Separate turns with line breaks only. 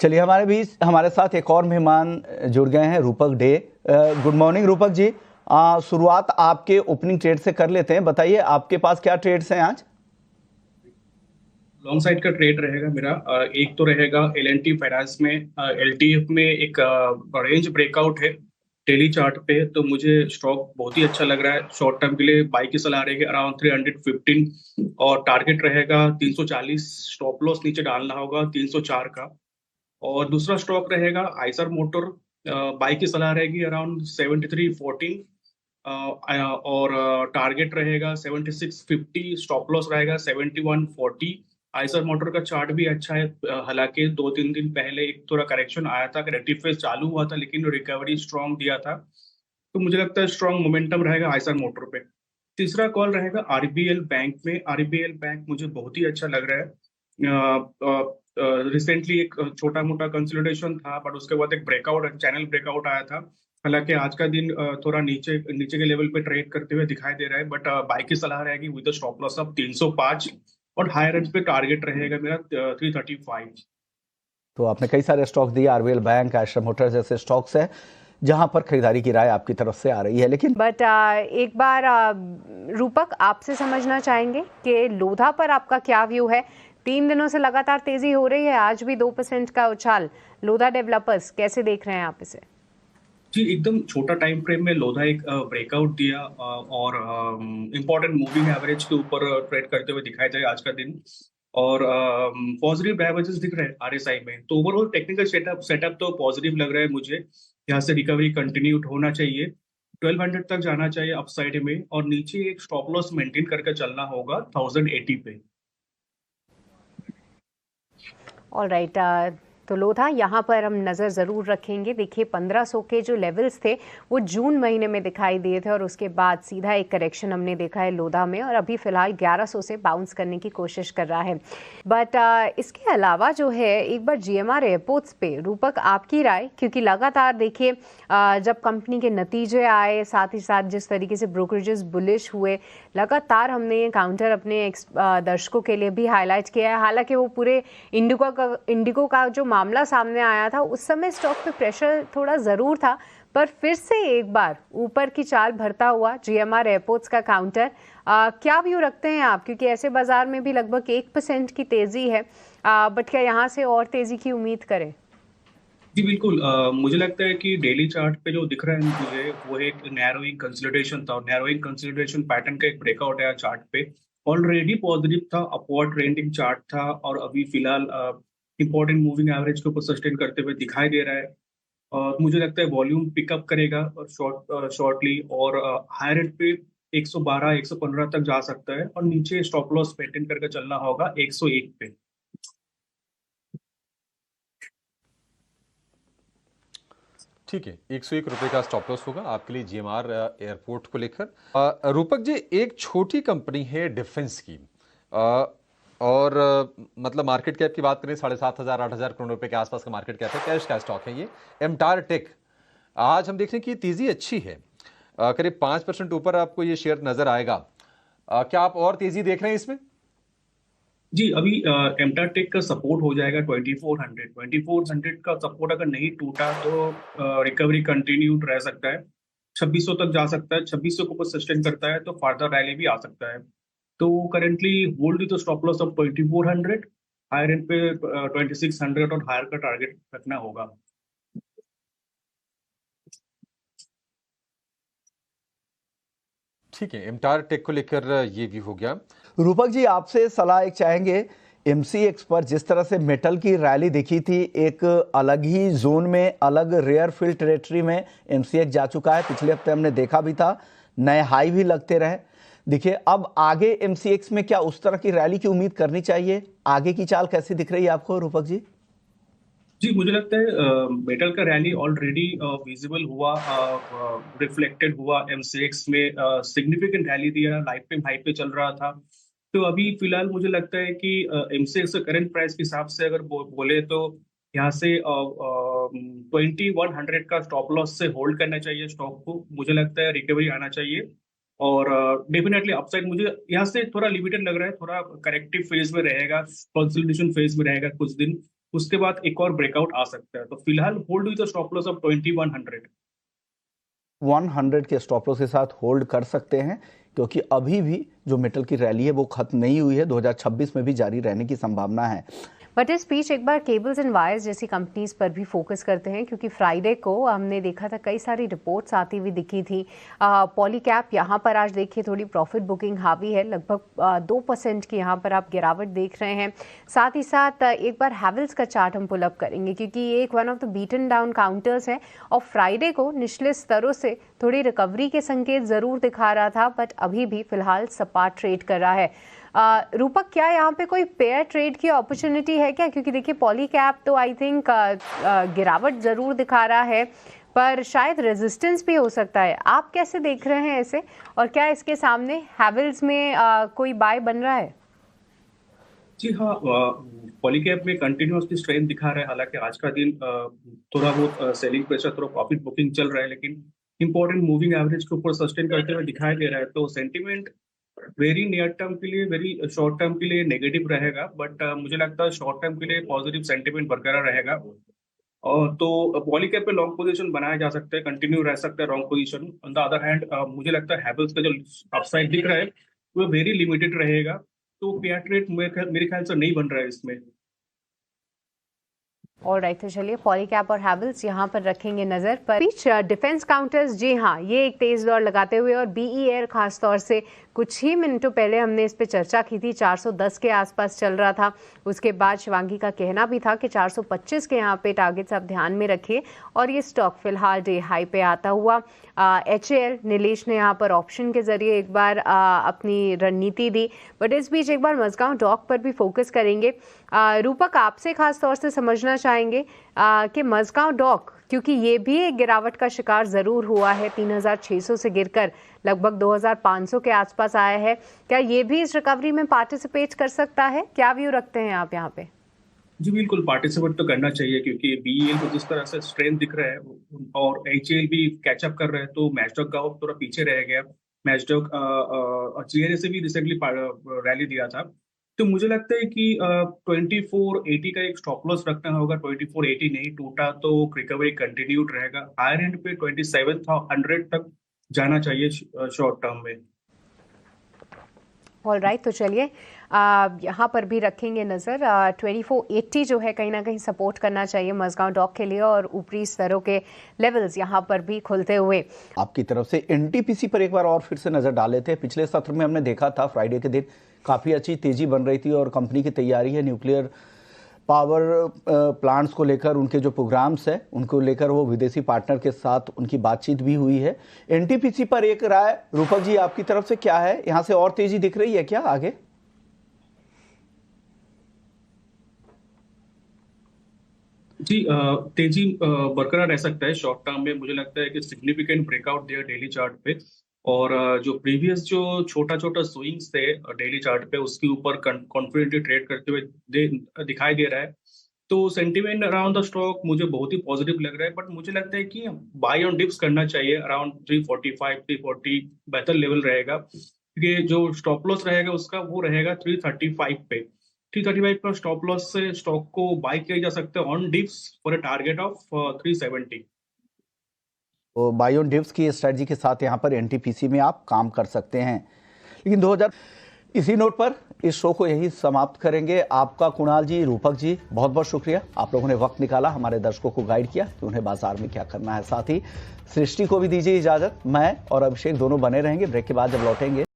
चलिए हमारे साथ एक और मेहमान जुड़ गए हैं, रूपक day. Good morning Rupak ji. शुरुआत आपके ओपनिंग ट्रेड से कर लेते हैं। बताइए आपके पास क्या ट्रेड्स हैं आज?
लॉन्ग साइड का ट्रेड रहेगा मेरा। एक तो रहेगा L&T फाइनेंस में। LTF में एक रेंज ब्रेकआउट है डेली चार्ट पे, तो मुझे स्टॉक बहुत ही अच्छा लग रहा है। शॉर्ट टर्म के लिए बाई की सलाह रहेगी अराउंड 315 और टारगेट रहेगा 340। स्टॉप लॉस नीचे डालना होगा 304 का। और दूसरा स्टॉक रहेगा आइसर मोटर। बाई की सलाह रहेगी अराउंड 7314 और टारगेट रहेगा 7650। स्टॉप लॉस रहेगा 7140। आइसर मोटर का चार्ट भी अच्छा है। हालांकि 2-3 दिन पहले एक थोड़ा करेक्शन आया था, करेक्टिव फेज चालू हुआ था, लेकिन रिकवरी स्ट्रांग दिया था। तो मुझे लगता है स्ट्रांग मोमेंटम रहेगा आइसर मोटर पे। तीसरा कॉल रहेगा आरबीएल बैंक में। आरबीएल बैंक मुझे बहुत ही अच्छा लग रहा है। रिसेंटली एक छोटा मोटा कंसोलिडेशन था, बट उसके बाद एक ब्रेकआउट, चैनल ब्रेकआउट आया था। हालांकि आज का दिन थोड़ा नीचे नीचे के लेवल पे ट्रेड करते हुए दिखाई दे रहा है, बट बाई की सलाह रहेगी विद स्टॉप लॉस ऑफ 305 और हायर एंड पे टारगेट रहेगा मेरा 335।
तो आपने कई सारे स्टॉक्स दिए, आरबीएल बैंक, आइसर मोटर जैसे स्टॉक्स हैं जहां पर खरीदारी की राय आपकी तरफ से आ रही है, लेकिन
एक बार रूपक आपसे समझना चाहेंगे कि लोधा पर आपका क्या व्यू है। 3 दिनों से लगातार तेजी हो रही है, आज भी 2% का उछाल। लोधा डेवलपर्स कैसे देख रहे हैं आप इसे?
जी, एकदम छोटा टाइम फ्रेम में लोधा एक ब्रेकआउट दिया और इम्पोर्टेंट मूविंग एवरेज के ऊपर ट्रेड करते हुए दिखाई दे आज का दिन। और पॉजिटिव डाइवर्जेंस दिख रहे हैं आरएसआई में। तो ओवरऑल टेक्निकल सेटअप तो पॉजिटिव लग रहा है मुझे। यहाँ से रिकवरी कंटिन्यू होना चाहिए, 1200 तक जाना चाहिए अपसाइड में, और नीचे एक स्टॉप लॉस मेंटेन करके चलना होगा 1080 पे।
ऑल राइट, तो लोधा यहाँ पर हम नज़र ज़रूर रखेंगे। देखिए 1500 के जो लेवल्स थे वो जून महीने में दिखाई दिए थे और उसके बाद सीधा एक करेक्शन हमने देखा है लोधा में, और अभी फ़िलहाल 1100 से बाउंस करने की कोशिश कर रहा है। बट इसके अलावा जो है, एक बार जीएमआर एयरपोर्ट्स पे रूपक आपकी राय, क्योंकि लगातार देखिए जब कंपनी के नतीजे आए, साथ ही साथ जिस तरीके से ब्रोकरेजेस बुलिश हुए, लगातार हमने ये काउंटर अपने दर्शकों के लिए भी हाईलाइट किया है। हालांकि वो पूरे इंडिगो का जो मामला सामने आया था उस समय स्टॉक पे प्रेशर थोड़ा ज़रूर था, पर फिर से एक बार ऊपर की चाल भरता हुआ जीएमआर एयरपोर्ट्स का काउंटर। क्या व्यू रखते हैं आप, क्योंकि ऐसे बाजार में भी लगभग 1% की तेज़ी है, बट क्या यहाँ से और तेज़ी की उम्मीद करें?
जी बिल्कुल। मुझे लगता है कि डेली चार्ट पे जो दिख रहा है मुझे, वो एक नैरोइंग कंसोलिडेशन था, और नैरोइंग कंसोलिडेशन पैटर्न का एक ब्रेकआउट है चार्ट पे। ऑलरेडी पॉजिटिव था, अपवर्ड ट्रेंडिंग चार्ट था, और अभी फिलहाल इंपॉर्टेंट मूविंग एवरेज के ऊपर सस्टेन करते हुए दिखाई दे रहा है। और मुझे लगता है वॉल्यूम पिकअप करेगा और शॉर्टली, और हायर एंड पे 112 115 तक जा सकता है, और नीचे स्टॉप लॉस मेंटेन करके चलना होगा 101 पे।
ठीक है, 101 रुपए का स्टॉप लॉस होगा आपके लिए जीएमआर एयरपोर्ट को लेकर। रूपक जी, एक छोटी कंपनी है डिफेंस की, और मतलब मार्केट कैप की बात करें 7,500 8,000 करोड़ रुपए के आसपास का मार्केट कैप है, कैश का स्टॉक है ये, एमटार टेक। आज हम देख रहे हैं कि तेजी अच्छी है, करीब 5% ऊपर आपको ये शेयर नजर आएगा। क्या आप और तेजी देख रहे हैं इसमें?
जी, अभी एमटा टेक का सपोर्ट हो जाएगा 2400 का सपोर्ट अगर नहीं टूटा तो रिकवरी कंटिन्यूड रह सकता है, 2600 तक जा सकता है। 2600 को सस्टेन करता है तो फर्दर रैली भी आ सकता है। तो करेंटली होल्ड तो stop loss of 2400, higher end पे 2600 और हायर का टारगेट रखना होगा।
ठीक है, एमटार टेक को लेकर ये भी हो गया।
रूपक जी आपसे सलाह एक चाहेंगे, एमसीएक्स पर जिस तरह से मेटल की रैली दिखी थी, एक अलग ही जोन में, अलग रेयर फील्ड टेरिटरी में एमसीएक्स जा चुका है। पिछले हफ्ते हमने देखा भी था, नए हाई भी लगते रहे। देखिए अब आगे एमसीएक्स में क्या उस तरह की रैली की उम्मीद करनी चाहिए? आगे की चाल कैसी दिख रही है आपको रूपक जी?
जी, मुझे लगता है मेटल का रैली ऑलरेडी विजिबल हुआ, रिफ्लेक्टेड हुआ एमसीएक्स में। सिग्निफिकेंट रैली दिया, लाइफ टाइम हाई पे चल रहा था। तो अभी फिलहाल मुझे लगता है कि एमसीएक्स के करंट प्राइस के हिसाब से अगर बोले तो यहाँ से 2100 का स्टॉप लॉस से होल्ड करना चाहिए स्टॉक को। मुझे लगता है रिकवरी आना चाहिए, और डेफिनेटली अपसाइड मुझे यहाँ से थोड़ा लिमिटेड लग रहा है, थोड़ा करेक्टिव फेज में रहेगा, कंसोलिडेशन फेज में रहेगा कुछ दिन। उसके बाद एक और ब्रेकआउट आ सकता है। तो फिलहाल hold with stop loss of 2100।
100 के स्टॉप लॉस के साथ होल्ड कर सकते हैं, क्योंकि अभी भी जो मेटल की रैली है वो खत्म नहीं हुई है, 2026 में भी जारी रहने की संभावना है।
बट इस बीच एक बार केबल्स एंड वायर्स जैसी कंपनीज पर भी फोकस करते हैं, क्योंकि फ्राइडे को हमने देखा था कई सारी रिपोर्ट्स आती हुई दिखी थी। पॉलीकैब यहाँ पर आज देखिए थोड़ी प्रॉफिट बुकिंग हावी है, लगभग 2% की यहाँ पर आप गिरावट देख रहे हैं। साथ ही साथ एक बार हैवेल्स का चार्ट हम पुल अप करेंगे, क्योंकि ये एक one of the beaten down counters है और फ्राइडे को निचले स्तरों से थोड़ी रिकवरी के संकेत जरूर दिखा रहा था, बट अभी भी फिलहाल सपाट ट्रेड कर रहा है। रूपक, क्या यहाँ पे कोई पेयर ट्रेड की अपॉर्चुनिटी है क्या? क्योंकि देखिए पॉलीकैब तो आई थिंक गिरावट जरूर दिखा रहा है, पर शायद रेजिस्टेंस भी हो सकता है। आप कैसे देख रहे हैं इसे, और क्या इसके सामने हैवेल्स में कोई बाय बन रहा है?
जी हाँ, पॉलीकैब में कंटिन्यूअसली स्ट्रेंथ दिखा रहा है। हालांकि आज का दिन थोड़ा बहुत सेलिंग प्रेशर, थोड़ा प्रॉफिट बुकिंग चल रहा है, लेकिन इंपॉर्टेंट मूविंग एवरेज के ऊपर सस्टेन करते हुए दिखाई दे रहा है। तो सेंटीमेंट वेरी नियर टर्म के लिए, वेरी शॉर्ट टर्म के लिए नेगेटिव रहेगा, बट मुझे लगता है शॉर्ट टर्म के लिए पॉजिटिव सेंटीमेंट बरकरार रहेगा। और तो पॉलीकैब पे लॉन्ग पोजीशन बनाया जा सकता है, कंटिन्यू रह सकता है long position. On the other hand मुझे लगता है हैवेल्स का जो अपसाइड दिख रहा है वो वेरी लिमिटेड रहेगा, तो पेयर ट्रेड मेरे ख्याल से नहीं बन रहा है इसमें।
ऑलराइट, तो चलिए पॉलीकैब और हैवेल्स यहाँ पर रखेंगे नजर पर। बीच डिफेंस काउंटर्स, जी हाँ, ये एक तेज दौड़ लगाते हुए, और बीईएल खास तौर से कुछ ही मिनटों पहले हमने इस पे चर्चा की थी, 410 के आसपास चल रहा था। उसके बाद शिवांगी का कहना भी था कि 425 के यहाँ पे टारगेट्स आप ध्यान में रखिए, और ये स्टॉक फिलहाल डे हाई पे आता हुआ। HAL नीलेश ने यहाँ पर ऑप्शन के जरिए एक बार अपनी रणनीति दी, बट इस बीच एक बार मजगांव डॉक पर भी फोकस करेंगे। रूपक, आपसे खास तौर से समझना चाहेंगे कि मजगांव डॉक, क्योंकि ये भी एक गिरावट का शिकार जरूर हुआ है, 3600 से गिरकर लगभग 2500 के आसपास आया है, क्या ये भी इस रिकवरी में पार्टिसिपेट कर सकता है? क्या व्यू रखते हैं आप यहाँ पे?
जी बिल्कुल, पार्टिसिपेट तो करना चाहिए, क्योंकि बीईएल को जिस तरह से स्ट्रेंथ दिख रहा है और HAL भी कैचअप कर रहे हैं, तो मैचडॉक का थोड़ा पीछे रह गया। मैचडॉक GNA से भी रिसेंटली रैली दिया था, तो मुझे लगता है कि 2480 का एक स्टॉप लॉस रखना होगा। 2480 नहीं टूटा तो रिकवरी कंटिन्यूड रहेगा। हायर एंड पे 2700 तक जाना चाहिए शॉर्ट टर्म में।
ऑलराइट, तो चलिए यहाँ पर भी रखेंगे नज़र। 2480 जो है कहीं ना कहीं सपोर्ट करना चाहिए मजगांव डॉक के लिए, और ऊपरी स्तरों के लेवल्स यहाँ पर भी खुलते हुए।
आपकी तरफ से NTPC पर एक बार और फिर से नजर डाले थे। पिछले सत्र में हमने देखा था फ्राइडे के दिन काफ़ी अच्छी तेजी बन रही थी, और कंपनी की तैयारी है न्यूक्लियर पावर प्लांट्स को लेकर, उनके जो प्रोग्राम्स है उनको लेकर वो विदेशी पार्टनर के साथ उनकी बातचीत भी हुई है। NTPC पर एक राय रूपक जी आपकी तरफ से क्या है? यहाँ से और तेजी दिख रही है क्या आगे?
जी, तेजी बरकरार रह सकता है शॉर्ट टर्म में। मुझे लगता है कि सिग्निफिकेंट ब्रेकआउट दिया डेली चार्ट पे, और जो प्रीवियस जो छोटा छोटा स्विंग्स थे डेली चार्ट पे, उसके ऊपर कॉन्फिडेंटली ट्रेड करते हुए दिखाई दे रहा है। तो सेंटीमेंट अराउंड द स्टॉक मुझे बहुत ही पॉजिटिव लग रहा है, बट मुझे लगता है कि बाय ऑन डिप्स करना चाहिए। अराउंड 345 340 बेहतर लेवल रहेगा, क्योंकि जो स्टॉप लॉस रहेगा उसका वो रहेगा 335 पे। 335 पर स्टॉप लॉस से स्टॉक को बाय किया जा सकता है on dips for a target of 370।
तो बाय ऑन डिप्स की स्ट्रेटजी के साथ यहाँ पर NTPC में आप काम कर सकते हैं। लेकिन इसी नोट पर इस शो को यही समाप्त करेंगे। आपका कुणाल जी, रूपक जी, बहुत बहुत शुक्रिया। आप लोगों ने वक्त निकाला, हमारे दर्शकों को गाइड किया कि उन्हें बाजार में क्या करना है। साथ ही सृष्टि को भी दीजिए इजाजत। मैं और अभिषेक दोनों बने रहेंगे। ब्रेक के बाद जब लौटेंगे